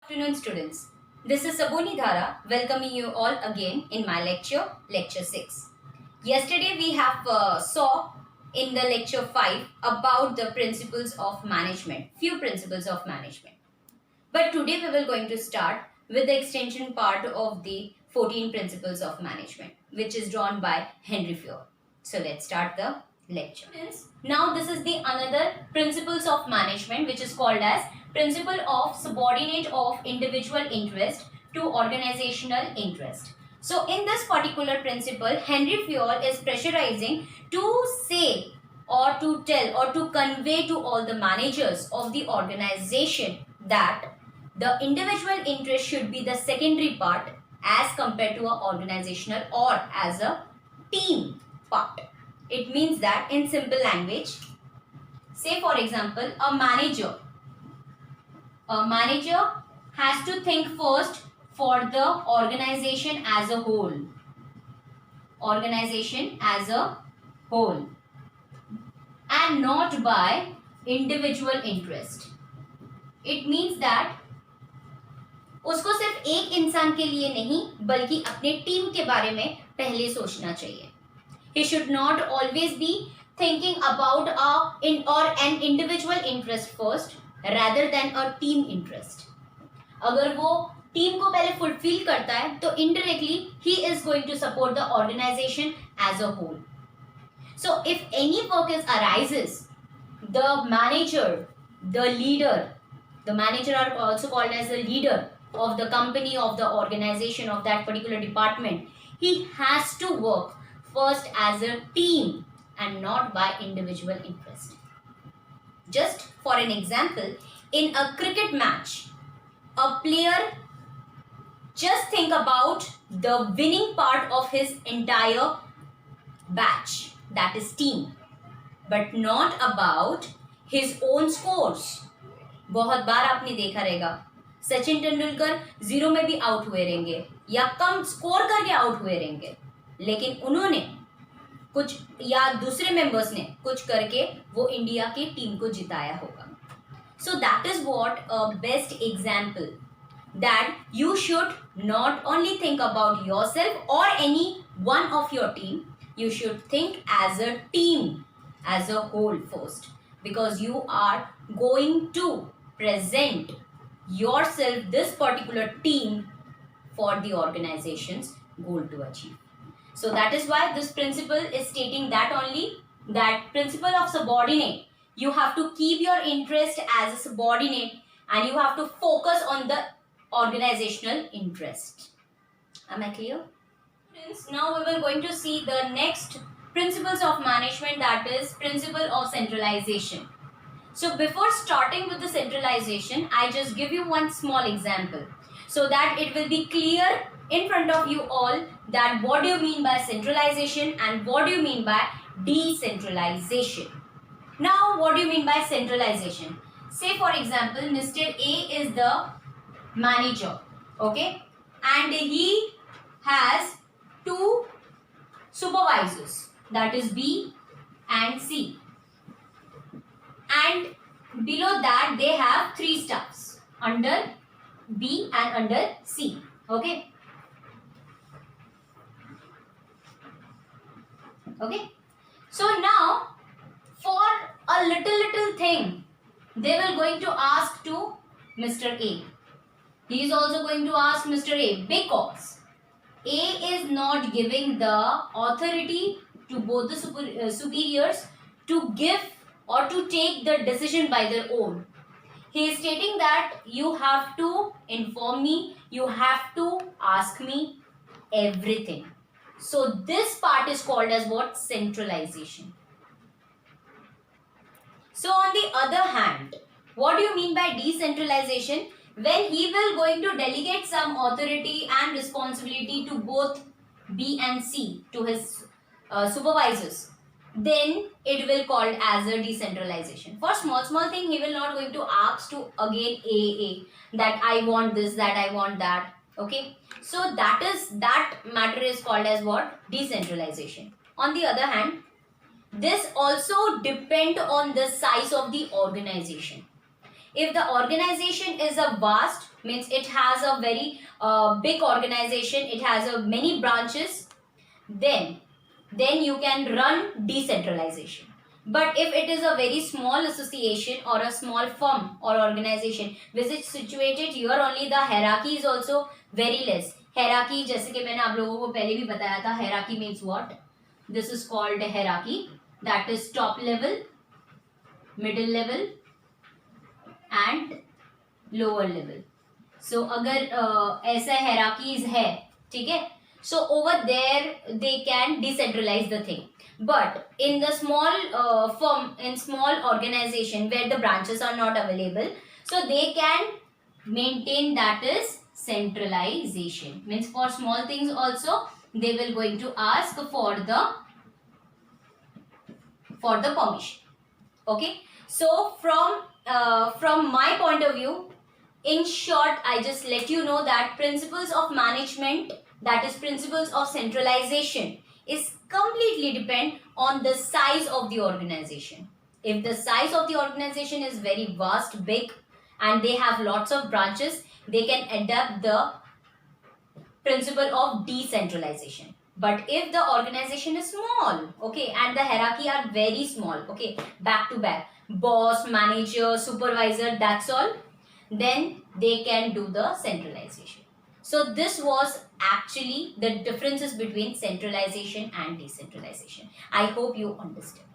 Afternoon students. This is Saboni Dhara welcoming you all again in my lecture 6. Yesterday we have saw in the lecture 5 about the principles of management, few principles of management. But today we will going to start with the extension part of the 14 principles of management, which is drawn by Henry Fayol. So let's start the lecture. Now this is the another principles of management, which is called as principle of subordinate of individual interest to organizational interest. So in this particular principle, Henry Fayol is pressurizing to say or to tell or to convey to all the managers of the organization that the individual interest should be the secondary part as compared to an organizational or as a team part. It means that in simple language, say for example, a manager has to think first for the organization as a whole. And not by individual interest. It means that उसको सिर्फ एक इंसान के लिए नहीं बल्कि अपने team के बारे में पहले सोचना चाहिए. He should not always be thinking about an individual interest first rather than a team interest. अगर वो टीम को पहले फुलफिल करता है तो indirectly he is going to support the organization as a whole. So if any work arises, the manager, the leader, the manager are also called as the leader of the company, of the organization, of that particular department. He has to work first as a team and not by individual interest. Just for an example, in a cricket match, a player just think about the winning part of his entire batch, that is team, but not about his own scores. बहुत बार आपने देखा रहेगा सचिन तेंदुलकर 0 में भी out हुए रहेंगे या कम score करके आउट हुए रहेंगे, लेकिन उन्होंने कुछ या दूसरे मेंबर्स ने कुछ करके वो इंडिया की टीम को जिताया होगा. So that is what a best example that you should not only think about yourself or any one of your team, you should think as a team, as a whole first, because you are going to present yourself, this particular team, for the organization's goal to achieve. So that is why this principle is stating that only, that principle of subordinate, you have to keep your interest as a subordinate and you have to focus on the organizational interest. Am I clear? Now we will going to see the next principles of management, that is principle of centralization. So before starting with the centralization, I just give you one small example so that it will be clear in front of you all that what do you mean by centralization and what do you mean by decentralization. Now what do you mean by centralization? Say for example, Mr. A is the manager, okay, and he has 2 supervisors, that is B and C, and below that they have 3 staffs under B and under C, okay. So now for a little thing they will going to ask to Mr. A. He is also going to ask Mr. A because A is not giving the authority to both the superiors to give or to take the decision by their own. He is stating that you have to inform me, you have to ask me everything. So this part is called as what? Centralization. So on the other hand, what do you mean by decentralization? When he will going to delegate some authority and responsibility to both B and C, to his supervisors, then it will called as a decentralization. For small thing, he will not going to ask to again A that I want this, that I want that, okay. So that matter is called as what? Decentralization. On the other hand, this also depend on the size of the organization. If the organization is a vast, means it has a very big organization, it has a many branches, then you can run decentralization. But if it is a very small association or a small firm or organization which is situated here only, the hierarchy is also very less. hierarchy जैसे कि मैंने आप लोगों को पहले भी बताया था, hierarchy means what? This is called hierarchy, that is top level, middle level and lower level. So अगर ऐसा hierarchies है, ठीक है, so over there they can decentralize the thing. But in the small firm, in small organization where the branches are not available, so they can maintain, that is centralization. Means for small things also they will going to ask for the permission. Okay, so from my point of view, in short, I just let you know that principles of management, that is principles of centralization, is completely depend on the size of the organization. If the size of the organization is very vast, big, and they have lots of branches, they can adopt the principle of decentralization. But if the organization is small, okay, and the hierarchy are very small, okay, back to back, boss, manager, supervisor, that's all, then they can do the centralization. So this was actually the differences between centralization and decentralization. I hope you understand.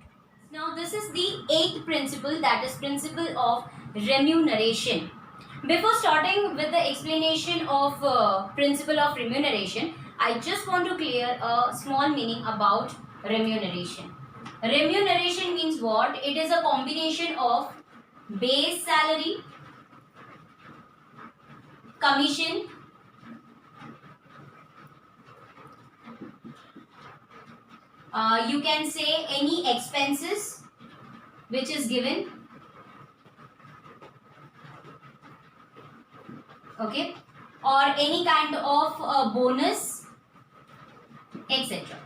Now this is the 8th principle, that is principle of remuneration. Before starting with the explanation of principle of remuneration, I just want to clear a small meaning about remuneration. Remuneration means what? It is a combination of base salary, commission, you can say any expenses which is given, okay, or any kind of bonus, etc.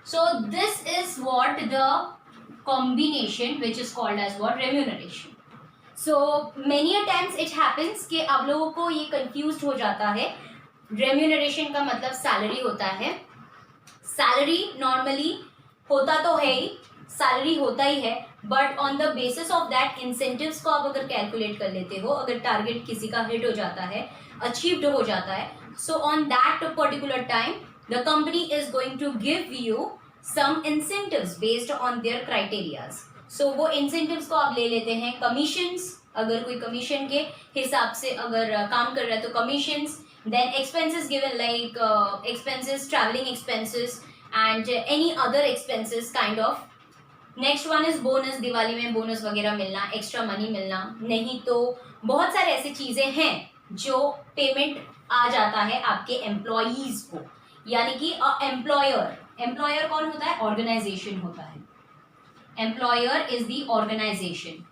So this is what the combination which is called as what? Remuneration. So many a times it happens कि आप लोगों को ये confused हो जाता है. Remuneration का मतलब salary होता है. Salary normally होता तो है ही, salary होता ही है, but on the basis of that incentives को आप अगर calculate कर लेते हो, अगर target किसी का hit हो जाता है, achieved हो जाता है, so on that particular time the company is going to give you some incentives based on their criterias. So वो incentives को आप ले लेते हैं commissions, अगर कोई commission के हिसाब से अगर काम कर रहा है तो commissions, then expenses given like expenses, traveling expenses and any other expenses kind of. Next one is bonus, Diwali में बोनस वगैरह मिलना, एक्स्ट्रा मनी मिलना, नहीं तो बहुत सारे ऐसे चीजें हैं जो पेमेंट आ जाता है आपके एम्प्लॉयज को, यानी कि एम्प्लॉयर कौन होता है? ऑर्गेनाइजेशन होता है. Employer is the organisation.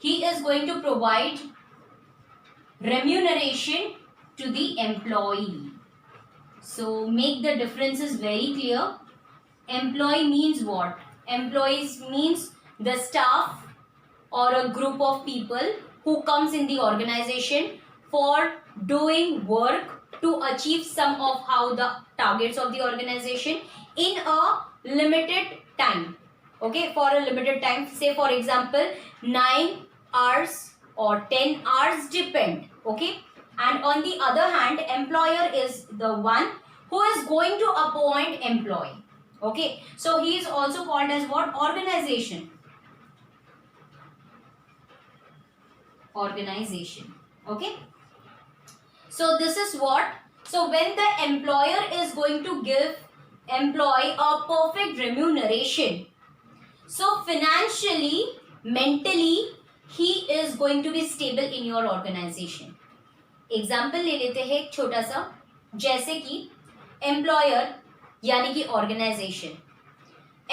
He is going to provide remuneration to the employee. So make the differences very clear. Employ means what? Employees means the staff or a group of people who comes in the organization for doing work to achieve some of how the targets of the organization in a limited time. Okay, for a limited time, say for example 9 hours or 10 hours depend. Okay, and on the other hand, employer is the one who is going to appoint employee. Okay, so he is also called as what? Organization. Okay, so this is what. So when the employer is going to give employee a perfect remuneration, so financially, mentally he is going to be stable in your organization. Example ले लेते हैं एक छोटा सा, जैसे कि employer यानी कि ऑर्गेनाइजेशन,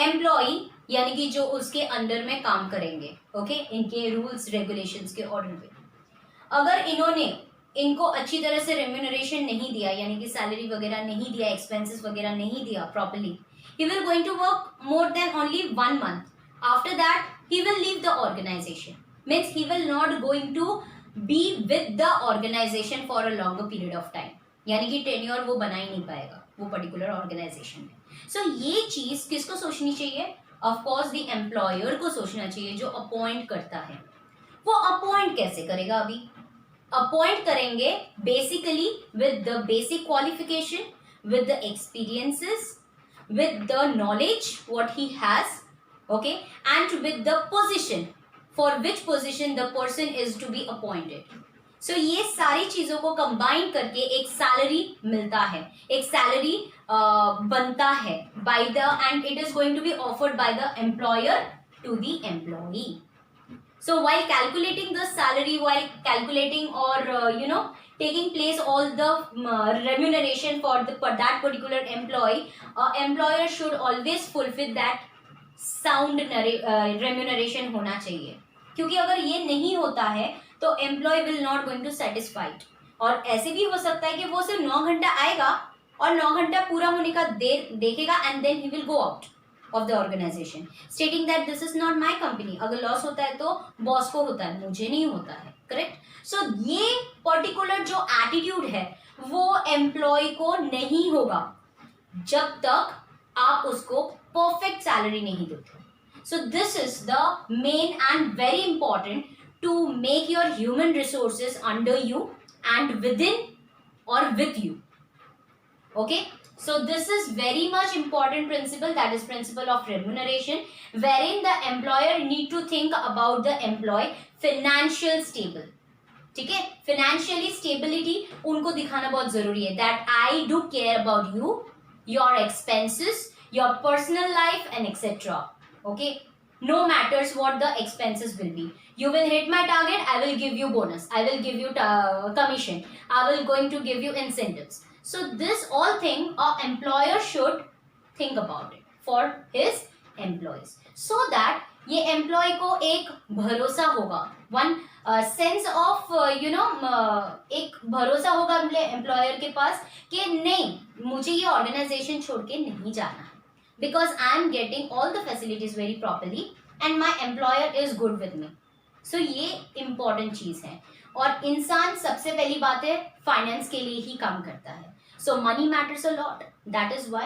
एम्प्लॉई यानी कि जो उसके अंडर में काम करेंगे, ओके, इनके रूल्स रेगुलेशंस के ऑर्डर पे. अगर इन्होंने इनको अच्छी तरह से रेम्यूनरेशन नहीं दिया, यानी कि सैलरी वगैरह नहीं दिया, एक्सपेंसेस वगैरह नहीं दिया properly, he will going to work more than only 1 month. After that he will leave the organisation. Means he will not going to be with the organisation for a longer period of time, यानी कि tenure वो बना ही नहीं पाएगा वो particular organisation में। सो ये चीज किसको सोचनी चाहिए? ऑफ कोर्स द एम्प्लॉयर को सोचना चाहिए जो अपॉइंट करता है। वो अपॉइंट कैसे करेगा? अभी अपॉइंट करेंगे basically with the basic qualification, with the experiences, with the knowledge what he has, okay, and with the position for which position the person is to be appointed. So ये सारी चीजों को combine करके एक salary मिलता है, एक salary बनता है by the, and it is going to be offered by the employer to the employee. So while calculating the salary, while calculating or taking place all the remuneration for that particular employee, employer should always fulfill that sound remuneration होना चाहिए, क्योंकि अगर ये नहीं होता है तो employee will not going to satisfied। और ऐसे भी हो सकता है कि वो सिर्फ 9 घंटा आएगा और 9 घंटा पूरा होने का देर देखेगा and then he will go out of the organization stating that this is not my company। अगर लॉस होता है तो बॉस को होता है, मुझे नहीं होता है, करेक्ट। सो ये पर्टिकुलर जो एटीट्यूड है वो एम्प्लॉय को नहीं होगा जब तक आप उसको परफेक्ट सैलरी नहीं देते। So this is the main and very important to make your human resources under you and with in और with you, okay। So this is very much important principle, that is principle of remuneration, wherein the employer need to think about the employee financial stable, ठीक है। financially stability उनको दिखाना बहुत जरूरी है, that I do care about you, your expenses, your personal life and etc, okay। no matters what the expenses will be, you will hit my target, I will give you bonus, I will give you commission, I will going to give you incentives। So this all thing a employer should think about it for his employees, so that ये employee को एक भरोसा होगा, one sense of एक भरोसा होगा employer के पास कि नहीं, मुझे ये organization छोड़ के नहीं जाना है, because I am getting all the facilities very properly and my employer is good with me। So ये important चीज है। और इंसान सबसे पहली बात है फाइनेंस के लिए ही काम करता है, so money matters a lot। that is why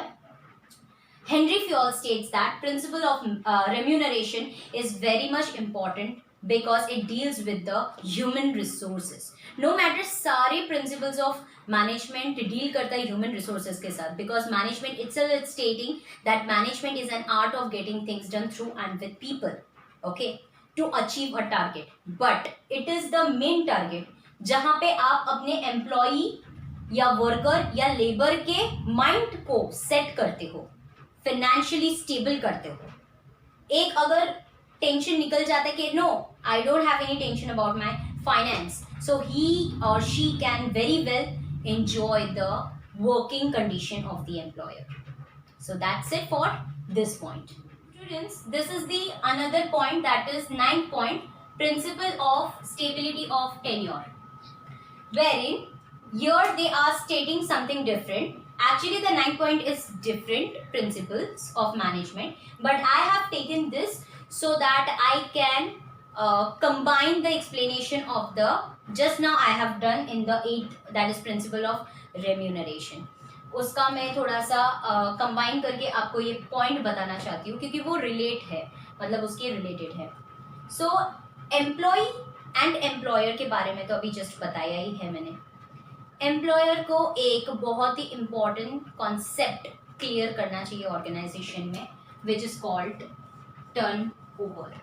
Henry Fayol states that principle of remuneration is very much important because it deals with the human resources। no matter सारे principles of management deal करता है human resources के साथ, because management itself is stating that management is an art of getting things done through and with people, okay, to achieve a target, but it is the main target जहाँ पे आप अपने employee या worker या labour के mind को set करते हो, फाइनेंशियली स्टेबल करते हो। एक अगर टेंशन निकल जाता है कि no I don't have any tension about my finance, so he और she can very well enjoy the working condition of the employer. So that's it for this point. Students, this is the another point, that is 9th point, principle of stability of tenure, wherein here they are stating something different। actually the 9th point is different principles of management, but I have taken this so that I can combine the explanation of the just now I have done in the 8th, that is principle of remuneration। उसका मैं थोड़ा सा combine करके आपको ये point बताना चाहती हूँ क्योंकि वो रिलेट है, मतलब उसके रिलेटेड है। सो एम्प्लॉय एंड एम्प्लॉयर के बारे में तो अभी जस्ट बताया ही है मैंने। एम्प्लॉयर को एक बहुत ही इम्पॉर्टेंट कॉन्सेप्ट क्लियर करना चाहिए ऑर्गेनाइजेशन में, which is called turn over.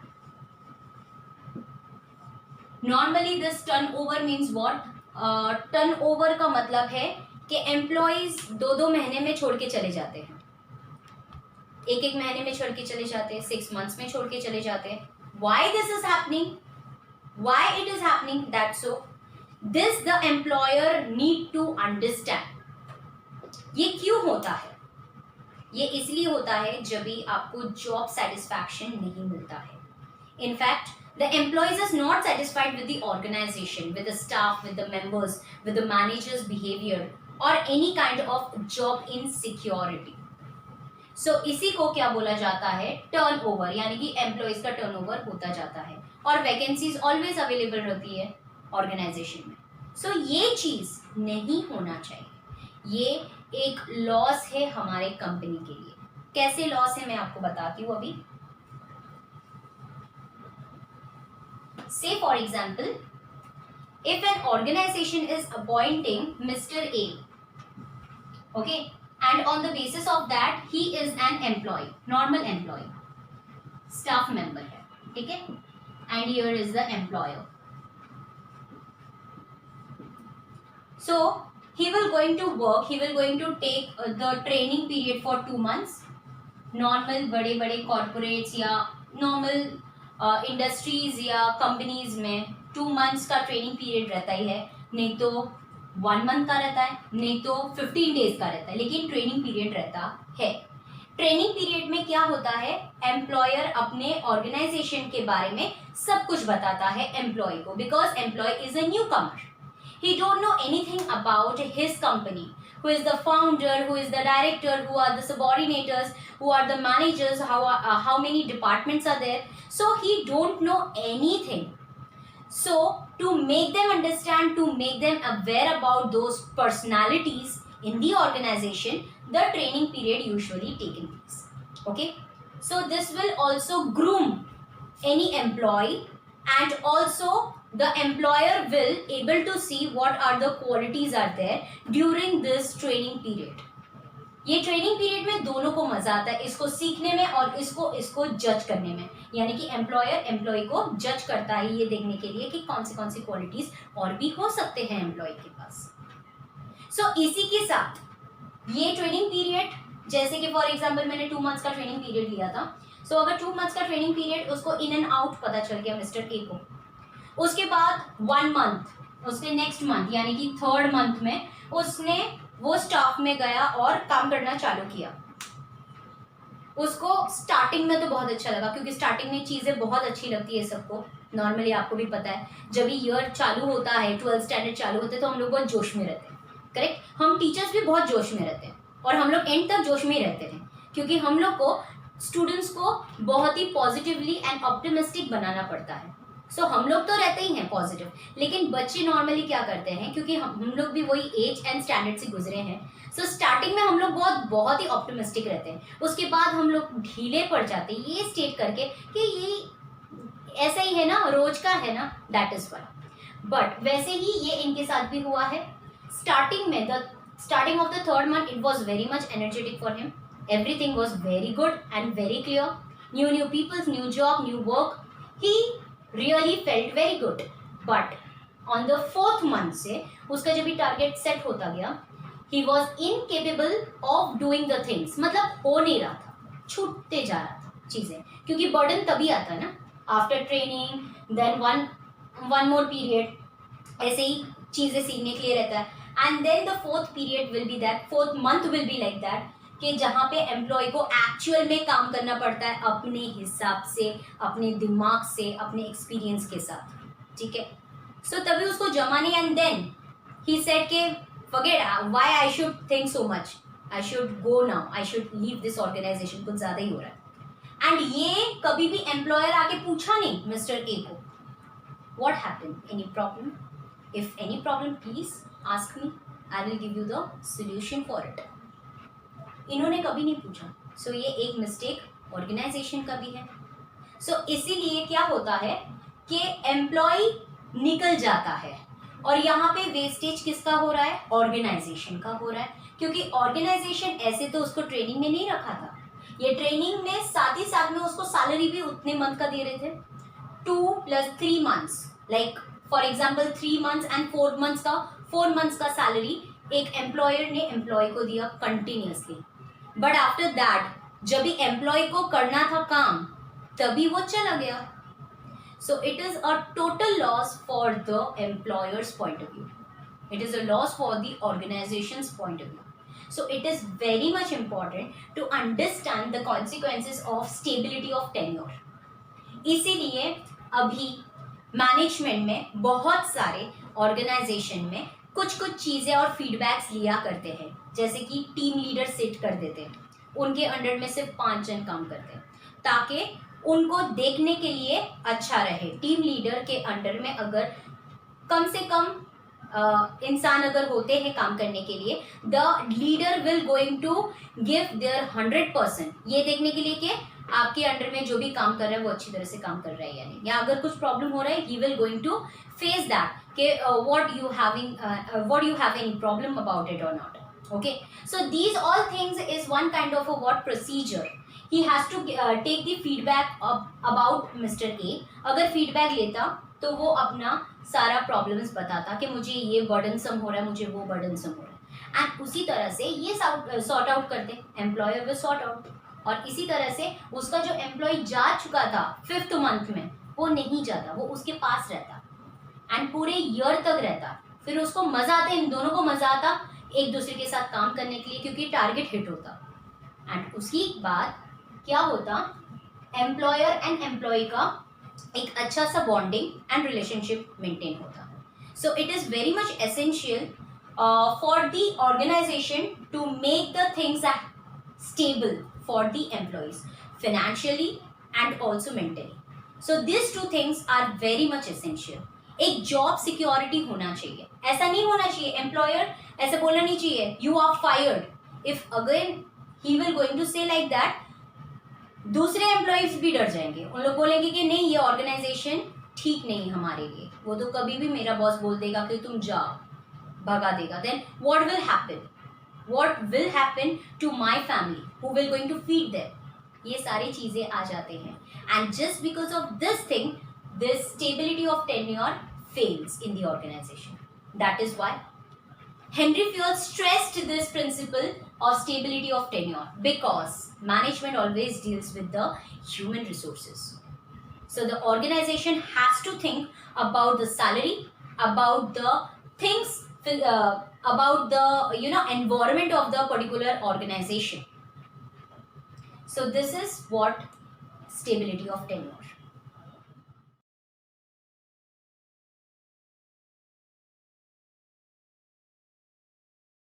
Normally this turn over means what? Turn over का मतलब है कि एम्प्लॉयज 2-2 महीने में छोड़ के चले जाते हैं, 1-1 महीने में छोड़ के चले जाते हैं, 6 months में छोड़ के चले जाते हैं। Why this is happening? Why it is happening? That so this the employer need to understand. ये क्यों होता है? ये इसलिए होता है जब भी आपको जॉब सेटिस्फैक्शन नहीं मिलता है। In fact the employees is not satisfied with the organization, with the staff, with the members, with the manager's behavior or any kind of job insecurity। so इसी को क्या बोला जाता है? टर्नओवर, यानी कि एम्प्लॉयज का टर्नओवर होता जाता है और वैकेंसीज ऑलवेज अवेलेबल रहती है। ऑर्गेनाइजेशन में। सो ये चीज नहीं होना चाहिए। ये एक लॉस है हमारे कंपनी के लिए। कैसे लॉस है मैं आपको बताती हूँ अभी। से for example, if an organization is appointing Mr. A, okay, and on the basis of that he is an employee, normal employee, staff member है, ठीक है, and here is the employer. So he will going to work, he will going to take the training period for 2 months. Normal बड़े बड़े corporates या normal industries या companies में 2 months का training period रहता ही है, नहीं तो 1 मंथ का रहता है, नहीं तो 15 डेज का रहता है, लेकिन ट्रेनिंग पीरियड रहता है। ट्रेनिंग पीरियड में क्या होता है, एम्प्लॉयर अपने ऑर्गेनाइजेशन के बारे में सब कुछ बताता है एम्प्लॉय को, because employ is a newcomer, he don't know anything about his company, who is the founder, who is the director, who are the subordinators, who are the managers, how many departments are there, so he don't know anything. So to make them understand, to make them aware about those personalities in the organization, the training period usually taken place. Okay, so this will also groom any employee, and also the employer will able to see what are the qualities are there during this training period. ये training period में दोनों को मजा आता है, इसको सीखने में और इसको जज करने में, यानी कि एम्प्लॉयर एम्प्लॉय को जज करता है ये देखने के लिए कि कौन सी क्वालिटीज और भी हो सकते हैं एम्प्लॉय के पास। सो इसी के साथ ये ट्रेनिंग पीरियड, जैसे कि फॉर एग्जाम्पल मैंने 2 मंथ्स का ट्रेनिंग पीरियड लिया था, सो अगर 2 मंथ्स का ट्रेनिंग पीरियड उसको इन एंड आउट पता चल गया मिस्टर ए को, उसके बाद 1 मंथ, उसके नेक्स्ट मंथ यानी कि 3rd मंथ में उसने वो स्टाफ में गया और काम करना चालू किया। उसको स्टार्टिंग में तो बहुत अच्छा लगा, क्योंकि स्टार्टिंग में चीज़ें बहुत अच्छी लगती है सबको, नॉर्मली आपको भी पता है जब ईयर चालू होता है, 12th स्टैंडर्ड चालू होते हैं तो हम लोग बहुत जोश में रहते हैं, करेक्ट, हम टीचर्स भी बहुत जोश में रहते हैं और हम लोग एंड तक जोश में ही रहते थे, क्योंकि हम लोग को स्टूडेंट्स को बहुत ही पॉजिटिवली एंड ऑप्टिमिस्टिक बनाना पड़ता है। सो हम लोग तो रहते ही हैं पॉजिटिव, लेकिन बच्चे नॉर्मली क्या करते हैं, क्योंकि हम लोग भी वही एज एंड स्टैंडर्ड से गुजरे हैं, सो स्टार्टिंग में हम लोग बहुत ही ऑप्टिमिस्टिक रहते हैं, उसके बाद हम लोग ढीले पड़ जाते हैं ये स्टेट करके कि ये ऐसा ही है ना, रोज का है ना, दैट इज वाई। बट वैसे ही ये इनके साथ भी हुआ है। स्टार्टिंग में starting of the 3rd month it was very much energetic for him, everything was very good and very clear, new people, new job, new work, he really felt very good. But on the 4th month से उसका जब भी target set होता गया, he was incapable of doing the things, मतलब हो नहीं रहा था, छूटते जा रहा था चीज़ें, क्योंकि बर्डन तभी आता है ना, after training then one more period, ऐसे ही चीज़ें सीखने के लिए रहता है, and then the 4th period will be that, 4th month will be like that, कि जहाँ पे एम्प्लॉय को एक्चुअल में काम करना पड़ता है अपने हिसाब से, अपने दिमाग से, अपने एक्सपीरियंस के साथ, ठीक है। सो तभी उसको जमा नहीं, एंड देन ही सेड के forget why I should think so much, I should go now, I should leave this organisation, कुछ ज़्यादा ही हो रहा है। एंड ये कभी भी एम्प्लॉयर आके पूछा नहीं मिस्टर ए को what happened, any problem, if any problem please ask me, I will give you the solution for it. इन्होंने कभी नहीं पूछा। सो ये एक मिस्टेक ऑर्गेनाइजेशन का भी है। सो इसीलिए क्या होता है कि एम्प्लॉय निकल जाता है, और यहाँ पे वेस्टेज किसका हो रहा है, ऑर्गेनाइजेशन का हो रहा है, क्योंकि ऑर्गेनाइजेशन ऐसे तो उसको ट्रेनिंग में नहीं रखा था, ये ट्रेनिंग में साथ ही साथ में उसको सैलरी भी उतने मंथ का दे रहे थे, 2 + 3 months, like for example 3 months and 4 months का 4 मंथ्स का सैलरी एक एम्प्लॉयर ने एम्प्लॉय को दिया कंटिन्यूसली। बट आफ्टर दैट जब भी एम्प्लॉय को करना था काम तभी वो चला गया। So it is a total loss for the employer's point of view, it is a loss for the organisation's point of view. So it is very much important to understand the consequences of stability of tenure. इसीलिए अभी management में बहुत सारे organisation में कुछ चीज़ें और feedbacks लिया करते हैं, जैसे कि टीम लीडर सेट कर देते हैं, उनके अंडर में सिर्फ 5 जन काम करते हैं, ताकि उनको देखने के लिए अच्छा रहे। टीम लीडर के अंडर में अगर कम से कम इंसान अगर होते हैं काम करने के लिए, the leader will going to give their 100%, ये देखने के लिए कि आपके अंडर में जो भी काम कर रहा है वो अच्छी तरह से काम कर रहा है या नहीं, या अगर कुछ प्रॉब्लम हो रहा है he will going to face that कि what you have any problem about it और not. Okay, so these all things is one kind of a what procedure. He has to take the feedback about Mr. A. अगर feedback लेता तो वो अपना सारा problems बताता कि मुझे ये burdensome हो रहा है, मुझे वो burdensome हो रहा है, and उसी तरह से ये sort out करते, employer will sort out. और इसी तरह से उसका जो employee जा चुका था 5th month में, वो नहीं जाता, वो उसके पास रहता and पूरे year तक रहता. फिर उसको मजा आता, इन दोनों को मजा आता एक दूसरे के साथ काम करने के लिए, क्योंकि टारगेट हिट होता. एंड उसकी बाद क्या होता, एम्प्लॉयर एंड एम्प्लॉय का एक अच्छा सा बॉन्डिंग एंड रिलेशनशिप मेंटेन होता. So it is very much essential for the organisation to make the things stable for the employees financially and also mentally. So these two things are very much essential. एक job security होना चाहिए. ऐसा नहीं होना चाहिए, employer ऐसे बोलना नहीं चाहिए you are fired. If again he will going to say like that, दूसरे एम्प्लॉयज भी डर जाएंगे, उन लोग बोलेंगे कि नहीं ये ऑर्गेनाइजेशन ठीक नहीं हमारे लिए, वो तो कभी भी मेरा बॉस बोल देगा कि तुम जाओ, भगा देगा. Then what will happen, what will happen to my family, who will going to feed them. ये सारी चीजें आ जाते हैं. And just because of this thing, this stability of tenure fails in the organization. That is why Henry Fayol stressed this principle of stability of tenure, because management always deals with the human resources. So the organization has to think about the salary, about the things, about the environment of the particular organization. So this is what stability of tenure.